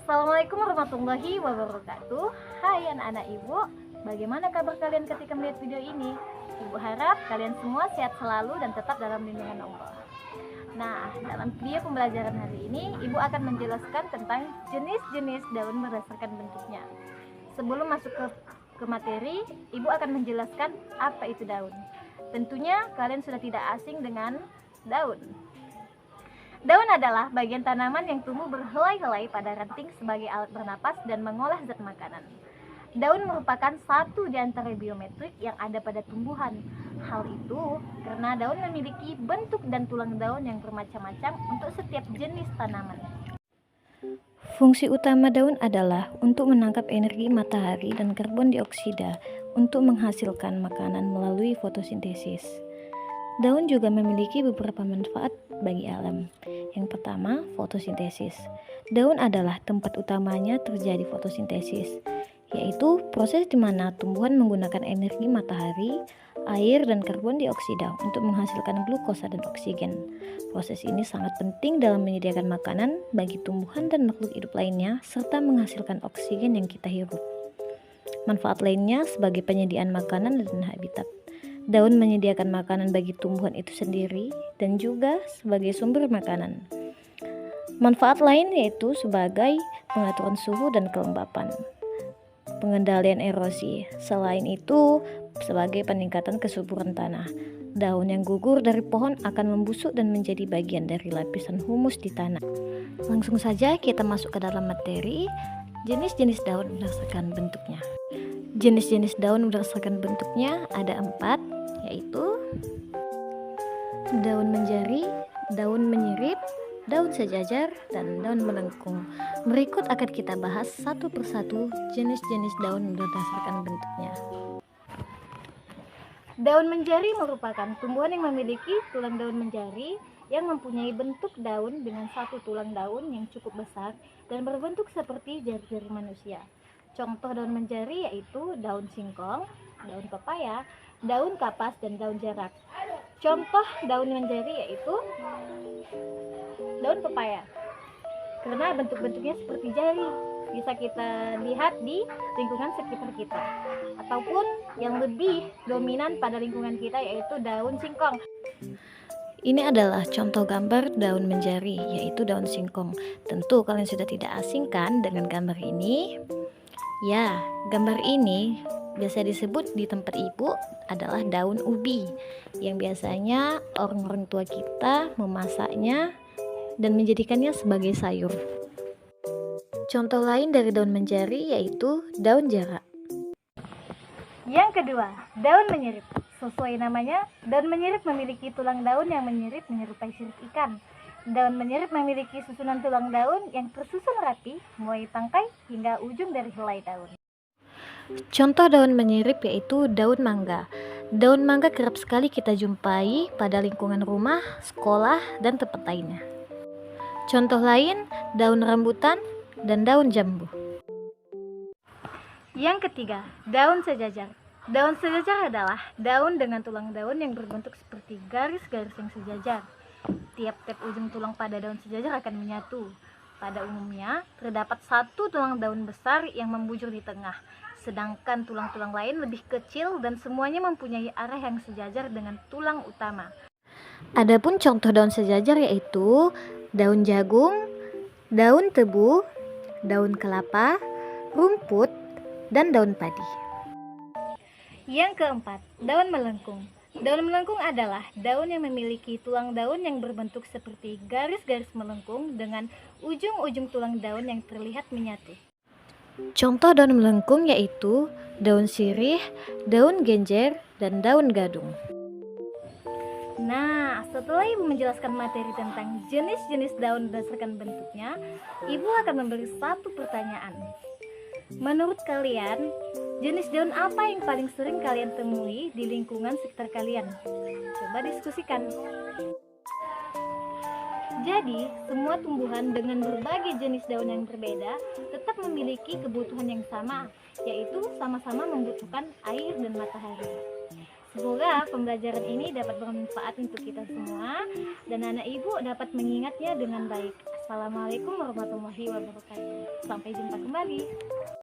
Assalamualaikum warahmatullahi wabarakatuh. Hai anak-anak ibu, bagaimana kabar kalian ketika melihat video ini? Ibu harap kalian semua sehat selalu dan tetap dalam lindungan Allah. Nah, dalam video pembelajaran hari ini, ibu akan menjelaskan tentang jenis-jenis daun berdasarkan bentuknya. Sebelum masuk ke materi, ibu akan menjelaskan apa itu daun. Tentunya kalian sudah tidak asing dengan daun. Daun adalah bagian tanaman yang tumbuh berhelai-helai pada ranting sebagai alat bernapas dan mengolah zat makanan. Daun merupakan satu di antara biometrik yang ada pada tumbuhan. Hal itu karena daun memiliki bentuk dan tulang daun yang bermacam-macam untuk setiap jenis tanaman. Fungsi utama daun adalah untuk menangkap energi matahari dan karbon dioksida untuk menghasilkan makanan melalui fotosintesis. Daun juga memiliki beberapa manfaat bagi alam. Yang pertama, fotosintesis. Daun adalah tempat utamanya terjadi fotosintesis, yaitu proses di mana tumbuhan menggunakan energi matahari, air, dan karbon dioksida untuk menghasilkan glukosa dan oksigen. Proses ini sangat penting dalam menyediakan makanan bagi tumbuhan dan makhluk hidup lainnya, serta menghasilkan oksigen yang kita hirup. Manfaat lainnya sebagai penyediaan makanan dan habitat. Daun menyediakan makanan bagi tumbuhan itu sendiri dan juga sebagai sumber makanan. Manfaat lain yaitu sebagai pengaturan suhu dan kelembapan, pengendalian erosi. Selain itu, sebagai peningkatan kesuburan tanah. Daun yang gugur dari pohon akan membusuk dan menjadi bagian dari lapisan humus di tanah. Langsung saja kita masuk ke dalam materi, jenis-jenis daun berdasarkan bentuknya. Jenis-jenis daun berdasarkan bentuknya ada 4, yaitu daun menjari, daun menyirip, daun sejajar, dan daun melengkung. Berikut akan kita bahas satu persatu jenis-jenis daun berdasarkan bentuknya. Daun menjari merupakan tumbuhan yang memiliki tulang daun menjari yang mempunyai bentuk daun dengan satu tulang daun yang cukup besar dan berbentuk seperti jari-jari manusia. Contoh daun menjari yaitu daun singkong, daun pepaya, daun kapas, dan daun jarak. Contoh daun menjari yaitu daun pepaya, karena bentuk-bentuknya seperti jari, bisa kita lihat di lingkungan sekitar kita. Ataupun yang lebih dominan pada lingkungan kita yaitu daun singkong. Ini adalah contoh gambar daun menjari, yaitu daun singkong. Tentu kalian sudah tidak asing kan dengan gambar ini? Ya, gambar ini biasa disebut di tempat ibu adalah daun ubi, yang biasanya orang-orang tua kita memasaknya dan menjadikannya sebagai sayur. Contoh lain dari daun menjari yaitu daun jarak. Yang kedua, daun menyirip. Sesuai namanya, daun menyirip memiliki tulang daun yang menyirip menyerupai sirip ikan. Daun menyirip memiliki susunan tulang daun yang tersusun rapi, mulai tangkai hingga ujung dari helai daun. Contoh daun menyirip yaitu daun mangga. Daun mangga kerap sekali kita jumpai pada lingkungan rumah, sekolah, dan tempat lainnya. Contoh lain, daun rambutan dan daun jambu. Yang ketiga, daun sejajar. Daun sejajar adalah daun dengan tulang daun yang berbentuk seperti garis-garis yang sejajar. Tiap-tiap ujung tulang pada daun sejajar akan menyatu. Pada umumnya, terdapat satu tulang daun besar yang membujur di tengah, sedangkan tulang-tulang lain lebih kecil dan semuanya mempunyai arah yang sejajar dengan tulang utama. Adapun contoh daun sejajar yaitu daun jagung, daun tebu, daun kelapa, rumput, dan daun padi. Yang keempat, daun melengkung. Daun melengkung adalah daun yang memiliki tulang daun yang berbentuk seperti garis-garis melengkung dengan ujung-ujung tulang daun yang terlihat menyatu. Contoh daun melengkung yaitu daun sirih, daun genjer, dan daun gadung. Nah, setelah ibu menjelaskan materi tentang jenis-jenis daun berdasarkan bentuknya, ibu akan memberi satu pertanyaan. Menurut kalian, jenis daun apa yang paling sering kalian temui di lingkungan sekitar kalian? Coba diskusikan. Jadi, semua tumbuhan dengan berbagai jenis daun yang berbeda tetap memiliki kebutuhan yang sama, yaitu sama-sama membutuhkan air dan matahari. Semoga pembelajaran ini dapat bermanfaat untuk kita semua dan anak ibu dapat mengingatnya dengan baik. Wassalamualaikum warahmatullahi wabarakatuh. Sampai jumpa kembali.